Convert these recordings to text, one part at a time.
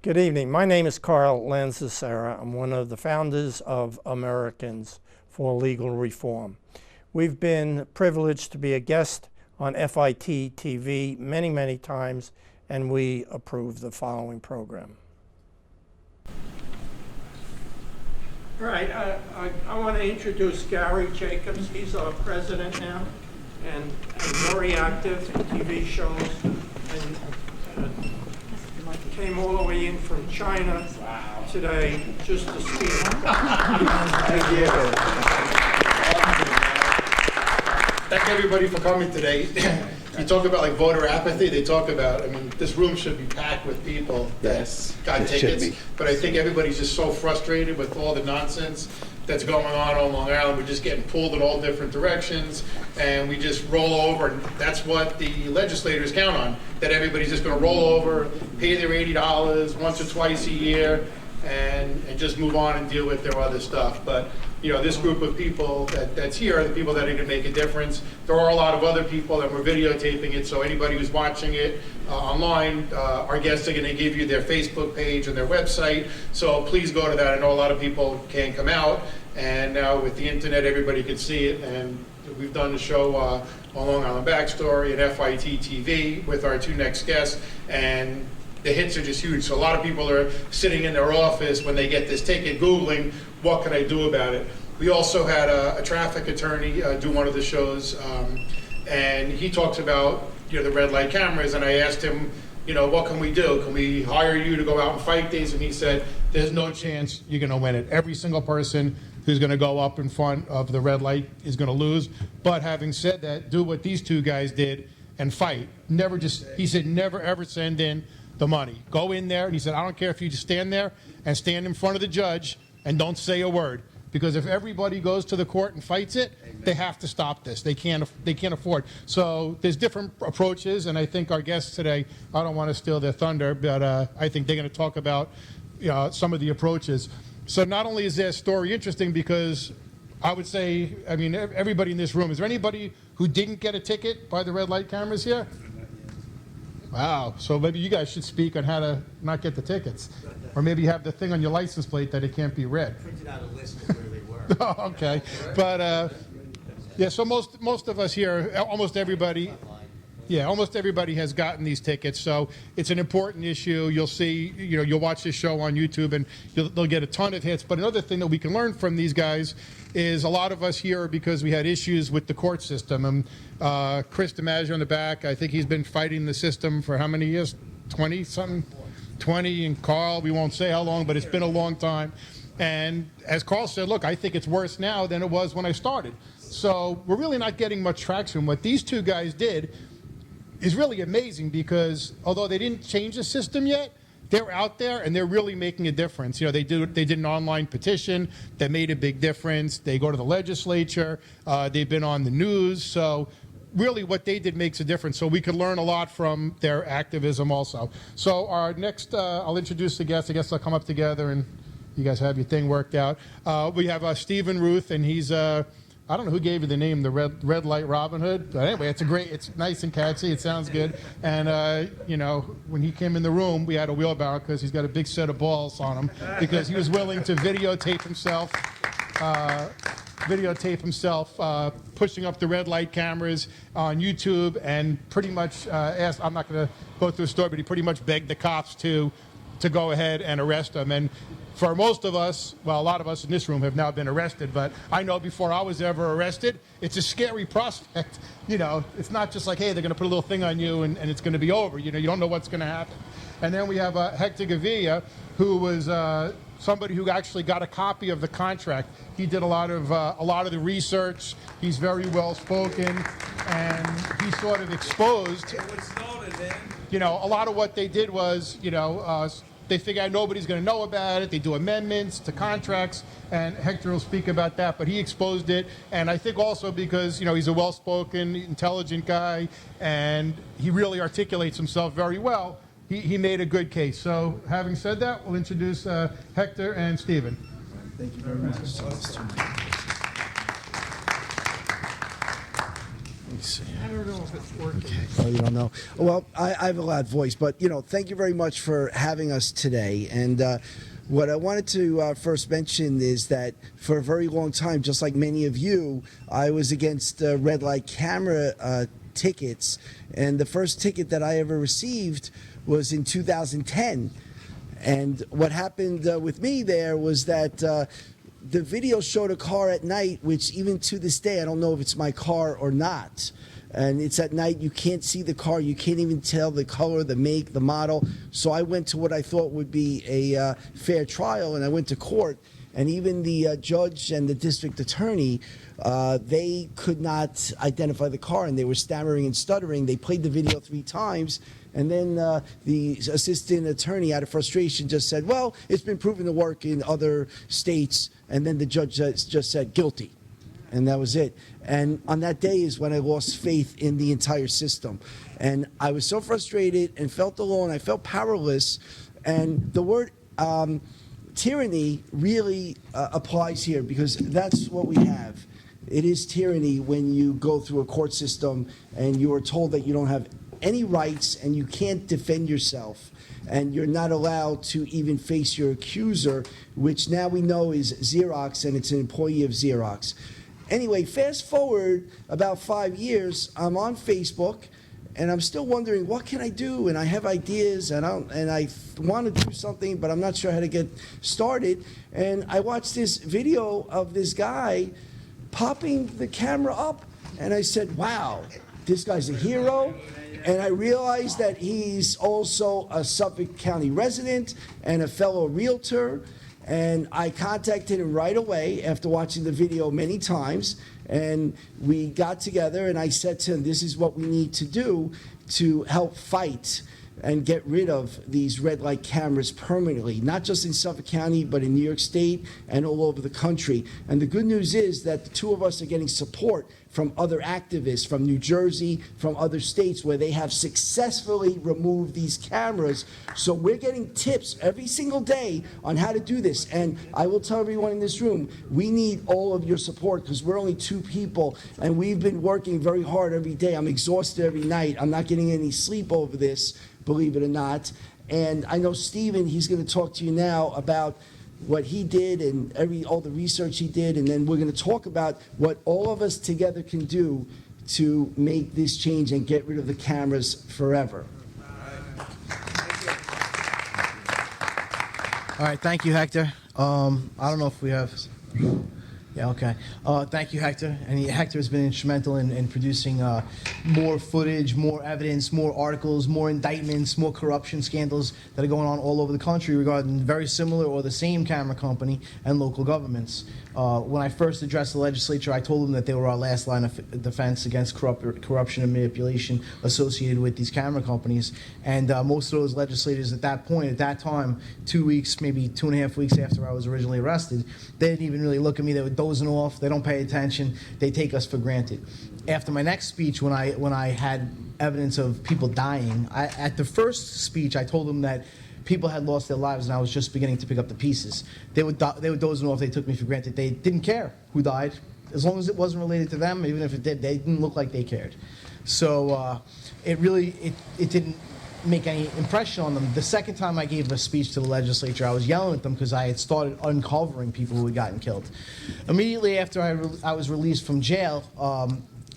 Good evening. My name is Carl Lanzasera. I'm one of the founders of Americans for Legal Reform. We've been privileged to be a guest on FIT TV many, many times, and we approve the following program. All right, I want to introduce Gary Jacobs. He's our president now, and very active in TV shows, and came all the way in from China today just to speak. Thank you. Thank everybody for coming today. You talk about like voter apathy. They talk about, I mean, this room should be packed with people that got tickets. But I think everybody's just so frustrated with all the nonsense that's going on Long Island. We're just getting pulled in all different directions, and we just roll over. And that's what the legislators count on, that everybody's just going to roll over, pay their $80 once or twice a year, and just move on and deal with their other stuff. But you know, this group of people that's here are the people that are going to make a difference. There are a lot of other people that we're videotaping it, so anybody who's watching it online, our guests are going to give you their Facebook page and their website, so please go to that. I know a lot of people can't come out, and now with the internet, everybody can see it, and we've done the show on Long Island Backstory and FIT TV with our two next guests, and the hits are just huge. So a lot of people are sitting in their office when they get this ticket, Googling, what can I do about it? We also had a traffic attorney do one of the shows, and he talks about, you know, the red light cameras, and I asked him, you know, what can we do? Can we hire you to go out and fight these? And he said, there's no chance you're gonna win it. Every single person who's gonna go up in front of the red light is gonna lose. But having said that, do what these two guys did and fight. Never just, he said, never ever send in the money. Go in there, and he said, I don't care if you just stand there and stand in front of the judge and don't say a word, because if everybody goes to the court and fights it, they have to stop this. They can't afford. So there's different approaches, and I think our guests today, I don't want to steal their thunder, but I think they're going to talk about some of the approaches. So not only is their story interesting, because I would say, I mean, everybody in this room, is there anybody who didn't get a ticket by the red light cameras here? Wow, so maybe you guys should speak on how to not get the tickets. Or maybe you have the thing on your license plate that it can't be read. Printed out a list of where they were. Oh, okay, but yeah, so most of us here, almost everybody has gotten these tickets, so it's an important issue. You'll see, you know, you'll watch this show on YouTube and they'll get a ton of hits. But another thing that we can learn from these guys is a lot of us here are because we had issues with the court system. And Chris DiMaggio in the back, I think he's been fighting the system for how many years? 20-something? 20, and Carl, we won't say how long, but it's been a long time. And as Carl said, look, I think it's worse now than it was when I started. So we're really not getting much traction. What these two guys did is really amazing, because although they didn't change the system yet, they're out there and they're really making a difference. You know, they did an online petition that made a big difference. They go to the legislature. They've been on the news. So really what they did makes a difference. So we could learn a lot from their activism also. So our next, I'll introduce the guests. I guess they'll come up together and you guys have your thing worked out. We have Stephen Ruth, and he's I don't know who gave you the name, the Red Light Robin Hood, but anyway, it's nice and catchy. It sounds good. And you know, when he came in the room, we had a wheelbarrow because he's got a big set of balls on him, because he was willing to videotape himself pushing up the red light cameras on YouTube, and pretty much asked, I'm not going to go through the story, but he pretty much begged the cops to go ahead and arrest him. And for most of us, well, a lot of us in this room have now been arrested, but I know before I was ever arrested, it's a scary prospect. You know, it's not just like, hey, they're going to put a little thing on you and it's going to be over. You know, you don't know what's going to happen. And then we have Hector Gavilla, who was somebody who actually got a copy of the contract. He did a lot of the research. He's very well spoken, and he sort of exposed. You know, a lot of what they did was, you know, they figure out nobody's going to know about it. They do amendments to contracts, and Hector will speak about that. But he exposed it, and I think also because, you know, he's a well-spoken, intelligent guy, and he really articulates himself very well. He made a good case. So having said that, we'll introduce Hector and Stephen. Thank you very much. see. I don't know if it's working. Oh, you don't know? Well, I have a loud voice, but, thank you very much for having us today. And what I wanted to first mention is that for a very long time, just like many of you, I was against red light camera tickets. And the first ticket that I ever received was in 2010. And what happened with me there was that the video showed a car at night, which even to this day, I don't know if it's my car or not. And it's at night, you can't see the car, you can't even tell the color, the make, the model. So I went to what I thought would be a fair trial, and I went to court. And even the judge and the district attorney, they could not identify the car, and they were stammering and stuttering. They played the video 3 times, and then the assistant attorney, out of frustration, just said, well, it's been proven to work in other states. And then the judge just said, guilty. And that was it. And on that day is when I lost faith in the entire system. And I was so frustrated and felt alone. I felt powerless. And the word tyranny really applies here, because that's what we have. It is tyranny when you go through a court system and you are told that you don't have any rights and you can't defend yourself. And you're not allowed to even face your accuser, which now we know is Xerox, and it's an employee of Xerox. Anyway, fast forward about 5 years, I'm on Facebook, and I'm still wondering, what can I do? And I have ideas, and I want to do something, but I'm not sure how to get started. And I watched this video of this guy popping the camera up, and I said, wow, this guy's a hero. And I realized that he's also a Suffolk County resident and a fellow realtor. And I contacted him right away after watching the video many times. And we got together, and I said to him, this is what we need to do to help fight and get rid of these red light cameras permanently, not just in Suffolk County, but in New York State and all over the country. And the good news is that the two of us are getting support from other activists from New Jersey, from other states where they have successfully removed these cameras. So we're getting tips every single day on how to do this. And I will tell everyone in this room, we need all of your support, because we're only 2 people, and we've been working very hard every day. I'm exhausted every night. I'm not getting any sleep over this, believe it or not. And I know Stephen, he's going to talk to you now about what he did and all the research he did, and then we're going to talk about what all of us together can do to make this change and get rid of the cameras forever. All right, thank you, Hector. I don't know if we have... Yeah, okay. Thank you, Hector. And Hector has been instrumental in producing more footage, more evidence, more articles, more indictments, more corruption scandals that are going on all over the country regarding very similar or the same camera company and local governments. When I first addressed the legislature, I told them that they were our last line of defense against corruption and manipulation associated with these camera companies. And most of those legislators at that time, 2 weeks, maybe 2.5 weeks after I was originally arrested, they didn't even really look at me. They were dozing off. They don't pay attention. They take us for granted. After my next speech, when I had evidence of people dying, at the first speech, I told them that people had lost their lives, and I was just beginning to pick up the pieces. They were dozing off. They took me for granted. They didn't care who died, as long as it wasn't related to them. Even if it did, they didn't look like they cared. So it didn't make any impression on them. The second time I gave a speech to the legislature, I was yelling at them because I had started uncovering people who had gotten killed. Immediately after I was released from jail,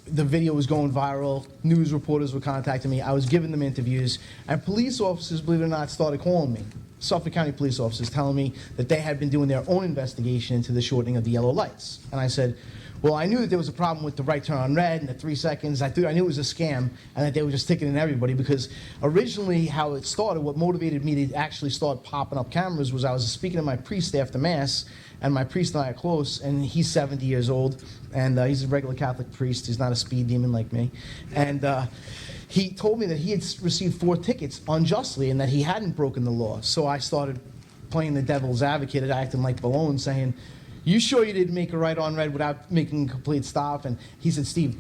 the video was going viral. News reporters were contacting me. I was giving them interviews, and police officers, believe it or not, started calling me. Suffolk County police officers telling me that they had been doing their own investigation into the shortening of the yellow lights. And I said, well, I knew that there was a problem with the right turn on red and the 3 seconds. I knew it was a scam and that they were just ticketing everybody, because originally how it started, what motivated me to actually start popping up cameras was I was speaking to my priest after Mass, and my priest and I are close, and he's 70 years old, and he's a regular Catholic priest. He's not a speed demon like me. And he told me that he had received 4 tickets unjustly and that he hadn't broken the law. So I started playing the devil's advocate, acting like Balone, saying, you sure you didn't make a right on red without making a complete stop? And he said, Steve,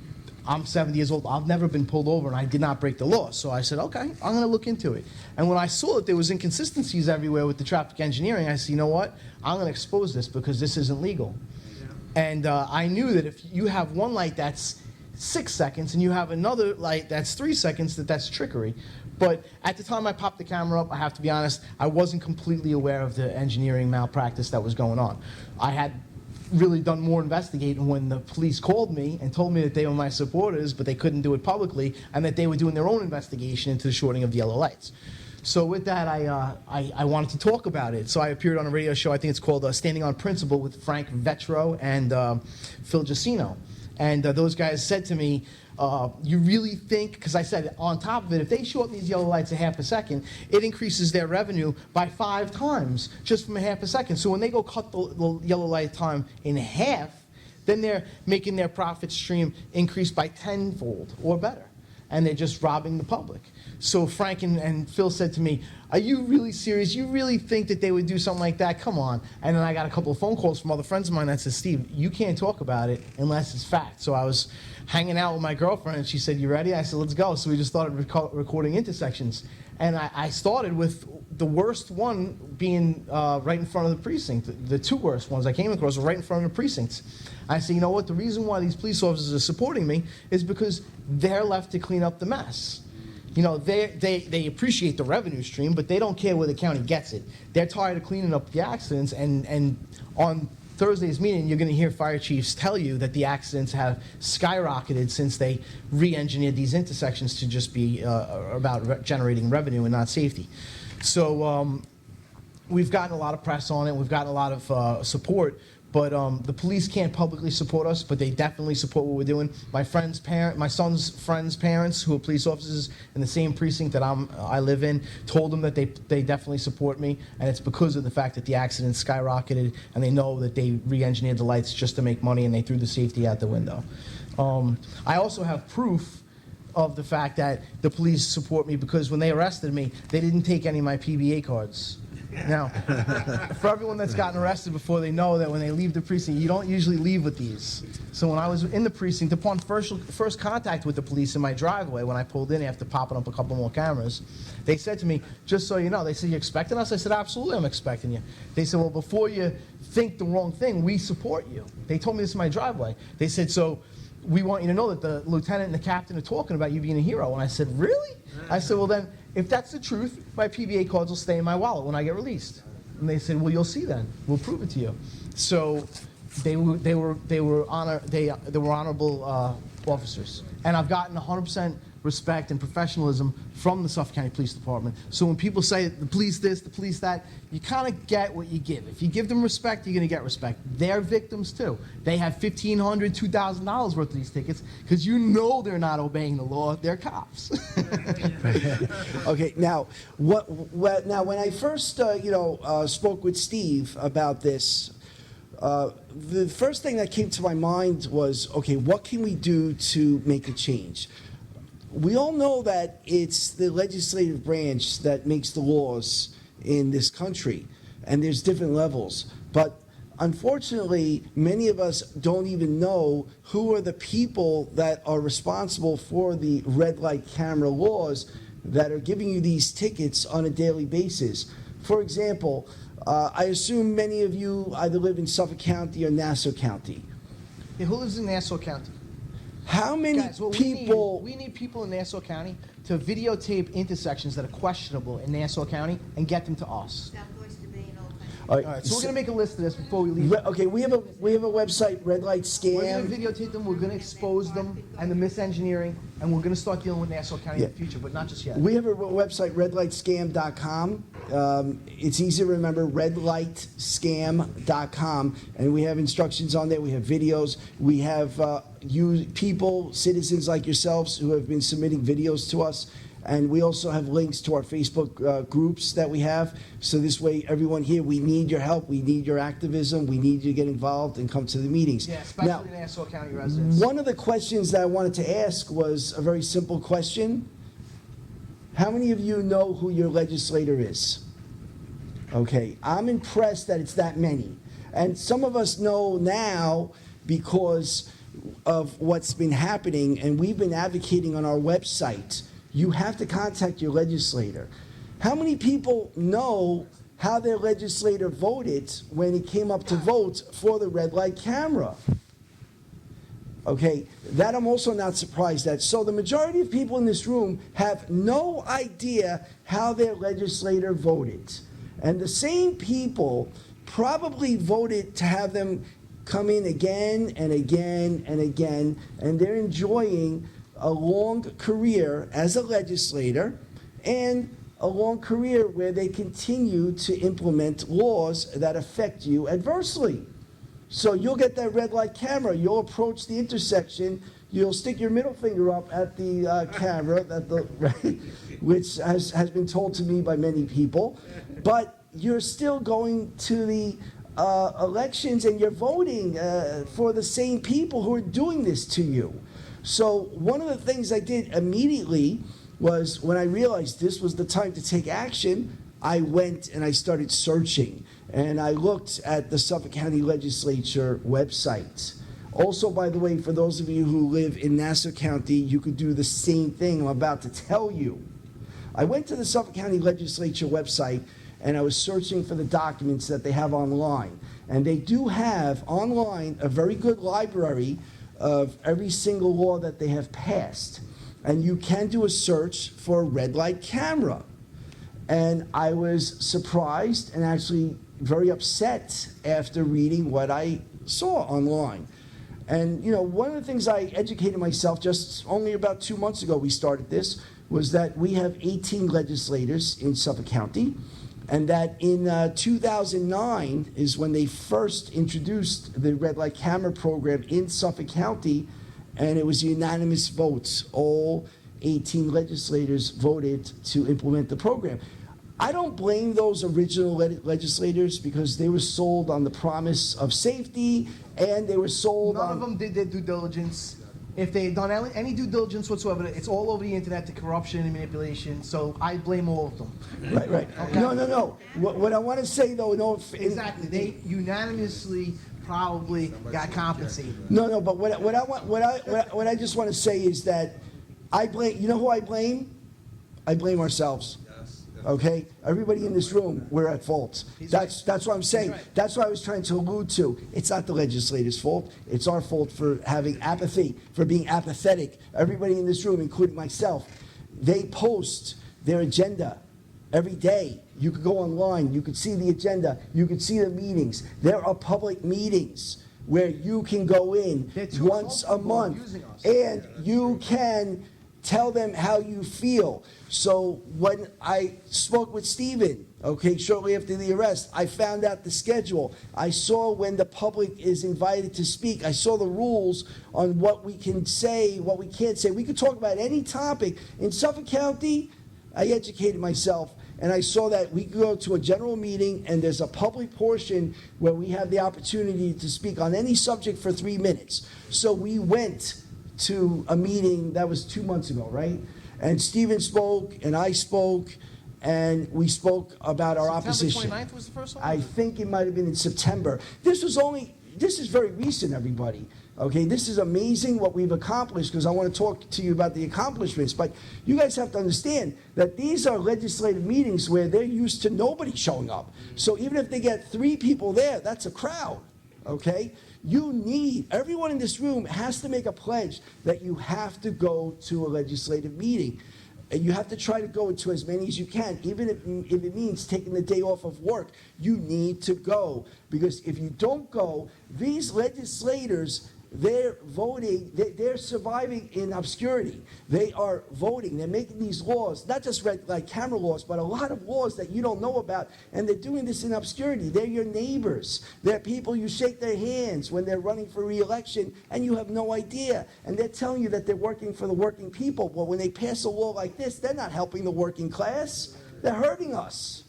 I'm 70 years old. I've never been pulled over, and I did not break the law. So I said, okay, I'm going to look into it. And when I saw that there was inconsistencies everywhere with the traffic engineering, I said, you know what? I'm going to expose this because this isn't legal. Yeah. And I knew that if you have one light that's 6 seconds, and you have another light that's 3 seconds, that's trickery. But at the time I popped the camera up, I have to be honest, I wasn't completely aware of the engineering malpractice that was going on. I had really done more investigating when the police called me and told me that they were my supporters, but they couldn't do it publicly, and that they were doing their own investigation into the shorting of the yellow lights. So with that, I wanted to talk about it. So I appeared on a radio show, I think it's called Standing on Principle, with Frank Vetro and Phil Giacino. And those guys said to me, you really think, because I said on top of it, if they shorten these yellow lights a half a second, it increases their revenue by 5 times just from a half a second. So when they go cut the yellow light time in half, then they're making their profit stream increase by 10-fold or better. And they're just robbing the public. So Frank and Phil said to me, are you really serious? You really think that they would do something like that? Come on. And then I got a couple of phone calls from other friends of mine that said, Steve, you can't talk about it unless it's fact. So I was hanging out with my girlfriend, and she said, you ready? I said, let's go. So we just started recording intersections. And I started with the worst one being right in front of the precinct. The 2 worst ones I came across were right in front of the precincts. I said, you know what? The reason why these police officers are supporting me is because they're left to clean up the mess. You know, they appreciate the revenue stream, but they don't care where the county gets it. They're tired of cleaning up the accidents, and on Thursday's meeting, you're going to hear fire chiefs tell you that the accidents have skyrocketed since they re-engineered these intersections to just be about generating revenue and not safety. So we've gotten a lot of press on it. We've gotten a lot of support. But the police can't publicly support us, but they definitely support what we're doing. My son's friends' parents, who are police officers in the same precinct that I live in, told them that they definitely support me, and it's because of the fact that the accident skyrocketed, and they know that they re-engineered the lights just to make money, and they threw the safety out the window. I also have proof of the fact that the police support me, because when they arrested me, they didn't take any of my PBA cards. Now, for everyone that's gotten arrested before, they know that when they leave the precinct, you don't usually leave with these. So when I was in the precinct, upon first contact with the police in my driveway, when I pulled in after popping up a couple more cameras, they said to me, just so you know, they said, you expecting us? I said, absolutely, I'm expecting you. They said, well, before you think the wrong thing, we support you. They told me this in my driveway. They said, so we want you to know that the lieutenant and the captain are talking about you being a hero. And I said, really? I said, well, then, if that's the truth, my PBA cards will stay in my wallet when I get released. And they said, well, you'll see then. We'll prove it to you. So they were honorable officers. And I've gotten 100% respect and professionalism from the Suffolk County Police Department. So when people say the police this, the police that, you kind of get what you give. If you give them respect, you're going to get respect. They're victims too. They have $1,500, $2,000 worth of these tickets because you know they're not obeying the law. They're cops. Okay, now when I first spoke with Steve about this, the first thing that came to my mind was, okay, what can we do to make a change? We all know that it's the legislative branch that makes the laws in this country, and there's different levels. But unfortunately, many of us don't even know who are the people that are responsible for the red light camera laws that are giving you these tickets on a daily basis. For example, I assume many of you either live in Suffolk County or Nassau County. Yeah, who lives in Nassau County? How many Guys, what people... We need people in Nassau County to videotape intersections that are questionable in Nassau County and get them to us. Southwest of Maine, all kinds. All All right, so we're going to make a list of this before we leave. Okay, we have a website, Red Light We're going to Scam. videotape them, we're going to expose them and the misengineering, and we're going to start dealing with Nassau County in the future, but not just yet. We have a website, redlightscam.com. It's easy to remember, redlightscam.com, and we have instructions on there. We have videos. We have citizens like yourselves, who have been submitting videos to us. And we also have links to our Facebook groups that we have. So this way, everyone here, we need your help. We need your activism. We need you to get involved and come to the meetings. Yeah, especially Now, Nassau County residents. one of the questions that I wanted to ask was a very simple question. How many of you know who your legislator is? Okay, I'm impressed that it's that many. And some of us know now because of what's been happening, and we've been advocating on our website. You have to contact your legislator. How many people know how their legislator voted when it came up to vote for the red light camera? Okay, that I'm also not surprised at. So the majority of people in this room have no idea how their legislator voted. And the same people probably voted to have them come in again and again and again, and they're enjoying a long career as a legislator and a long career where they continue to implement laws that affect you adversely. So you'll get that red light camera, you'll approach the intersection, you'll stick your middle finger up at the camera, right, which has been told to me by many people, but you're still going to the elections and you're voting for the same people who are doing this to you. So one of the things I did immediately was when I realized this was the time to take action, I went and I started searching. And I looked at the Suffolk County Legislature website. Also, by the way, for those of you who live in Nassau County, you could do the same thing I'm about to tell you. I went to the Suffolk County Legislature website and I was searching for the documents that they have online. And they do have online a very good library of every single law that they have passed. And you can do a search for a red light camera. And I was surprised and actually very upset after reading what I saw online. And, you know, one of the things I educated myself just only about 2 months ago, we started this, was that we have 18 legislators in Suffolk County, and that in 2009 is when they first introduced the red light camera program in Suffolk County, and it was unanimous votes. All 18 legislators voted to implement the program. I don't blame those original legislators because they were sold on the promise of safety, and they were sold None on... of them did their due diligence. If they had done any due diligence whatsoever, it's all over the internet, the corruption and manipulation. So I blame all of them. Right, right. Okay. No. What I want to say, though... No, Exactly. They unanimously probably got compensated. No, but what I just want to say is that I blame... You know who I blame? I blame ourselves. Okay, everybody in this room, we're at fault. That's what I'm saying. That's what I was trying to allude to. It's not the legislators' fault. It's our fault for having apathy, for being apathetic. Everybody in this room, including myself, they post their agenda every day. You could go online. You could see the agenda. You could see the meetings. There are public meetings where you can go in once a month, and you can tell them how you feel. So when I spoke with Stephen, okay, shortly after the arrest, I found out the schedule. I saw when the public is invited to speak. I saw the rules on what we can say, what we can't say. We could talk about any topic. In Suffolk County, I educated myself, and I saw that we could go to a general meeting, and there's a public portion where we have the opportunity to speak on any subject for 3 minutes. So we went to a meeting that was 2 months ago, right? And Stephen spoke, and I spoke, and we spoke about our opposition. September 29th was the first one? I think it might have been in September. This is very recent, everybody. Okay, this is amazing what we've accomplished, because I want to talk to you about the accomplishments. But you guys have to understand that these are legislative meetings where they're used to nobody showing up. So even if they get 3 people there, that's a crowd. Okay? Everyone in this room has to make a pledge that you have to go to a legislative meeting. And you have to try to go to as many as you can, even if it means taking the day off of work. You need to go. Because if you don't go, these legislators, they're voting, they're surviving in obscurity. They are voting, they're making these laws, not just red light camera laws, but a lot of laws that you don't know about, and they're doing this in obscurity. They're your neighbors. They're people you shake their hands when they're running for re-election, and you have no idea. And they're telling you that they're working for the working people. Well, when they pass a law like this, they're not helping the working class. They're hurting us.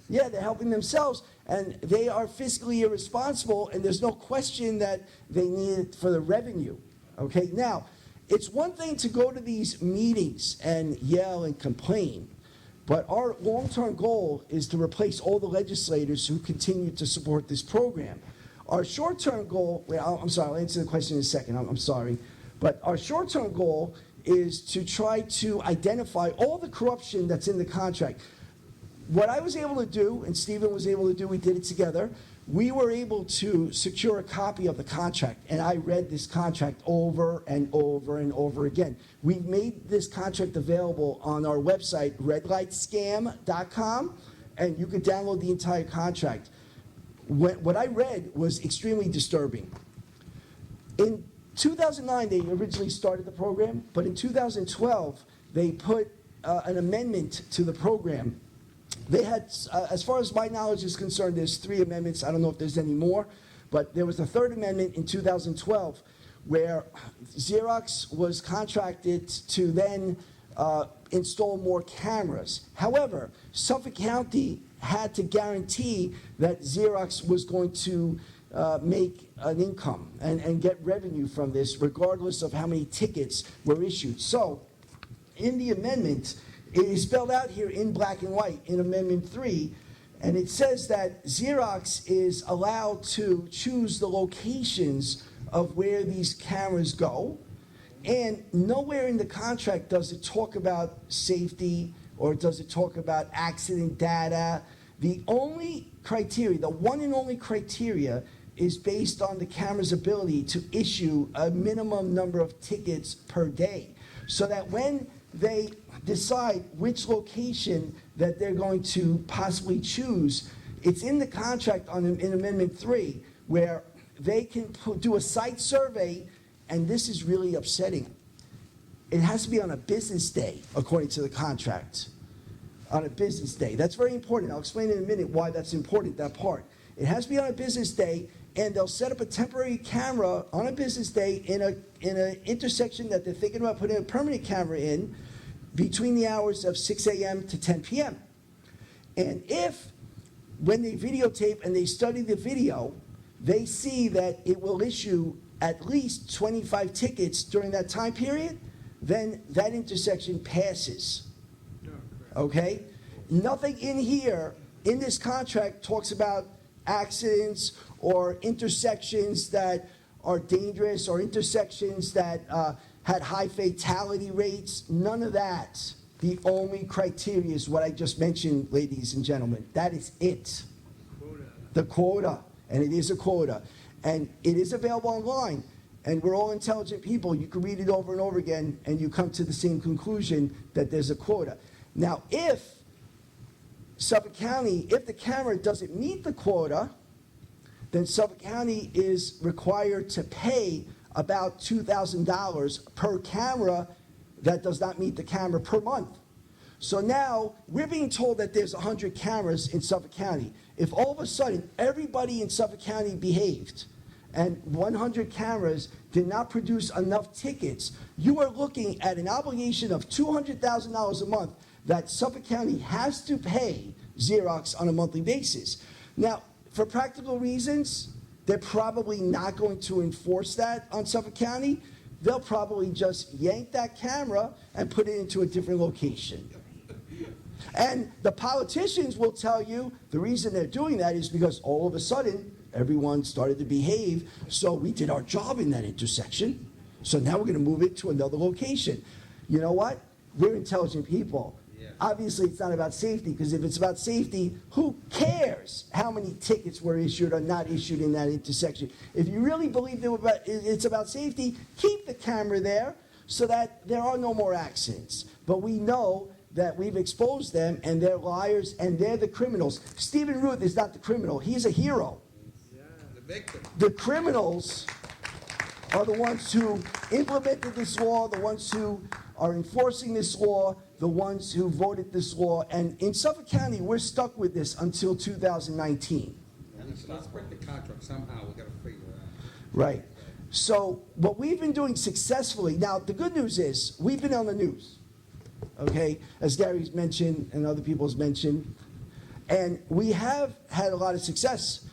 Yeah, they're helping themselves, and they are fiscally irresponsible, and there's no question that they need it for the revenue. Okay, now, it's one thing to go to these meetings and yell and complain, but our long-term goal is to replace all the legislators who continue to support this program. Our short-term goal, I'm sorry, I'll answer the question in a second, I'm sorry, but our short-term goal is to try to identify all the corruption that's in the contract. What I was able to do, and Stephen was able to do, we did it together, we were able to secure a copy of the contract, and I read this contract over and over and over again. We made this contract available on our website, redlightscam.com, and you could download the entire contract. What I read was extremely disturbing. In 2009, they originally started the program, but in 2012, they put an amendment to the program. They had, as far as my knowledge is concerned, there's 3 amendments. I don't know if there's any more, but there was a 3rd amendment in 2012 where Xerox was contracted to then install more cameras. However, Suffolk County had to guarantee that Xerox was going to make an income and get revenue from this, regardless of how many tickets were issued. So, in the amendment, it is spelled out here in black and white in Amendment 3, and it says that Xerox is allowed to choose the locations of where these cameras go, and nowhere in the contract does it talk about safety or does it talk about accident data. The only criteria, the one and only criteria, is based on the camera's ability to issue a minimum number of tickets per day, so that when they decide which location that they're going to possibly choose, it's in the contract in Amendment 3 where they can do a site survey, and this is really upsetting. It has to be on a business day, according to the contract. On a business day. That's very important. I'll explain in a minute why that's important, that part. It has to be on a business day, and they'll set up a temporary camera on a business day in an intersection that they're thinking about putting a permanent camera in between the hours of 6 a.m. to 10 p.m. And if, when they videotape and they study the video, they see that it will issue at least 25 tickets during that time period, then that intersection passes. Okay? Nothing in here, in this contract, talks about accidents or intersections that are dangerous or intersections that had high fatality rates. None of that. The only criteria is what I just mentioned, ladies and gentlemen. That is it. The quota. And it is a quota. And it is available online. And we're all intelligent people. You can read it over and over again, and you come to the same conclusion that there's a quota. Now, if Suffolk County, if the camera doesn't meet the quota, then Suffolk County is required to pay about $2,000 per camera that does not meet the camera per month. So now we're being told that there's 100 cameras in Suffolk County. If all of a sudden everybody in Suffolk County behaved and 100 cameras did not produce enough tickets, you are looking at an obligation of $200,000 a month that Suffolk County has to pay Xerox on a monthly basis. Now, for practical reasons, they're probably not going to enforce that on Suffolk County. They'll probably just yank that camera and put it into a different location. And the politicians will tell you the reason they're doing that is because all of a sudden, everyone started to behave, so we did our job in that intersection, so now we're going to move it to another location. You know what? We're intelligent people. Obviously, it's not about safety, because if it's about safety, who cares how many tickets were issued or not issued in that intersection? If you really believe it's about safety, keep the camera there so that there are no more accidents. But we know that we've exposed them, and they're liars, and they're the criminals. Stephen Ruth is not the criminal. He's a hero. The victim. The criminals are the ones who implemented this law, the ones who are enforcing this law, the ones who voted this law. And in Suffolk County, we're stuck with this until 2019. Let's break the contract somehow. We've got to figure it out. Right. So what we've been doing successfully, now the good news is we've been on the news, okay, as Gary's mentioned and other people's mentioned, and we have had a lot of success.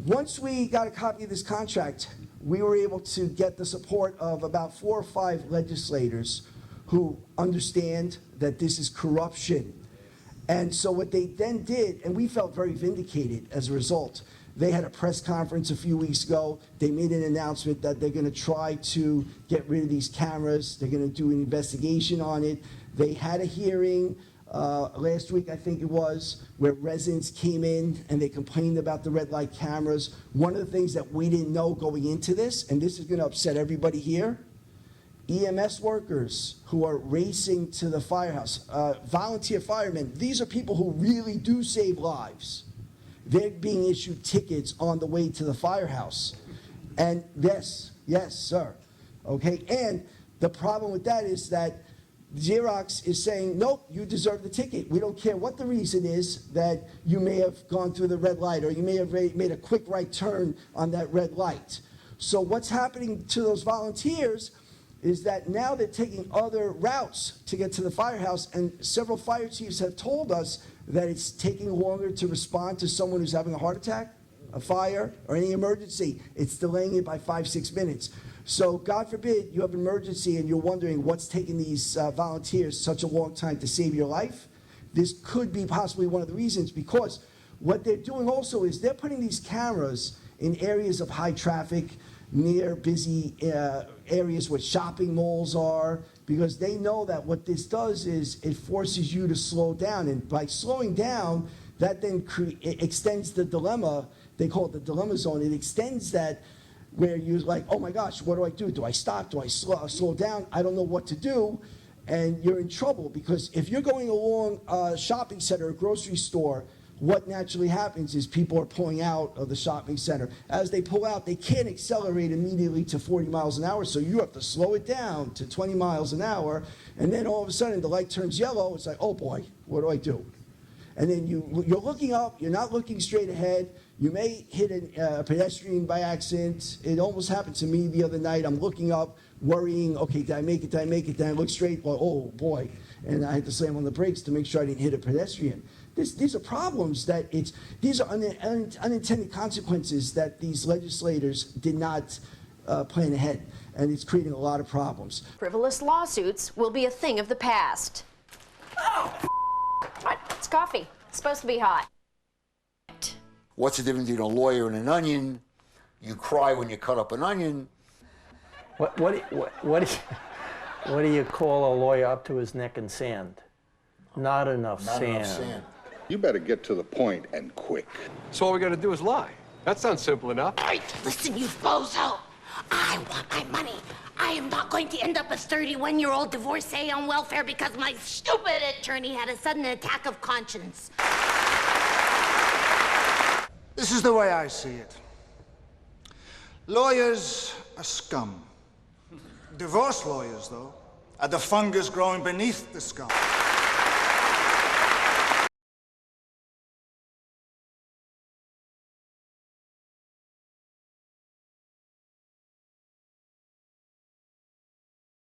Once we got a copy of this contract, we were able to get the support of about 4 or 5 legislators who understand that this is corruption. And so what they then did, and we felt very vindicated as a result, they had a press conference a few weeks ago. They made an announcement that they're going to try to get rid of these cameras. They're going to do an investigation on it. They had a hearing last week, I think it was, where residents came in and they complained about the red light cameras. One of the things that we didn't know going into this, and this is going to upset everybody here, EMS workers who are racing to the firehouse, volunteer firemen, these are people who really do save lives. They're being issued tickets on the way to the firehouse. And yes, sir. Okay, and the problem with that is that Xerox is saying, nope, you deserve the ticket. We don't care what the reason is that you may have gone through the red light or you may have made a quick right turn on that red light. So what's happening to those volunteers is that now they're taking other routes to get to the firehouse, and several fire chiefs have told us that it's taking longer to respond to someone who's having a heart attack, a fire, or any emergency. It's delaying it by 5-6 minutes. So God forbid you have an emergency and you're wondering what's taking these volunteers such a long time to save your life. This could be possibly one of the reasons, because what they're doing also is they're putting these cameras in areas of high traffic, near busy areas where shopping malls are, because they know that what this does is it forces you to slow down. And by slowing down, that then it extends the dilemma. They call it the dilemma zone. It extends that where you're like, oh my gosh, what do I do? Do I stop? Do I slow down? I don't know what to do. And you're in trouble, because if you're going along a shopping center, a grocery store, what naturally happens is people are pulling out of the shopping center. As they pull out, they can't accelerate immediately to 40 miles an hour, so you have to slow it down to 20 miles an hour, and then all of a sudden the light turns yellow. It's like, oh boy, what do I do? And then you're looking up, you're not looking straight ahead. You may hit a pedestrian by accident. It almost happened to me the other night. I'm looking up, worrying, okay, did I make it, did I make it? Then I look straight, well, oh boy, and I had to slam on the brakes to make sure I didn't hit a pedestrian. These are problems that these are unintended consequences that these legislators did not plan ahead, and it's creating a lot of problems. Frivolous lawsuits will be a thing of the past. Oh, what? It's coffee. It's supposed to be hot. What's the difference between a lawyer and an onion? You cry when you cut up an onion. What do you call a lawyer up to his neck in sand? Not enough sand. You better get to the point and quick. So all we gotta do is lie. That sounds simple enough. All right, listen, you bozo. I want my money. I am not going to end up a 31-year-old divorcee on welfare because my stupid attorney had a sudden attack of conscience. This is the way I see it. Lawyers are scum. Divorce lawyers, though, are the fungus growing beneath the scum.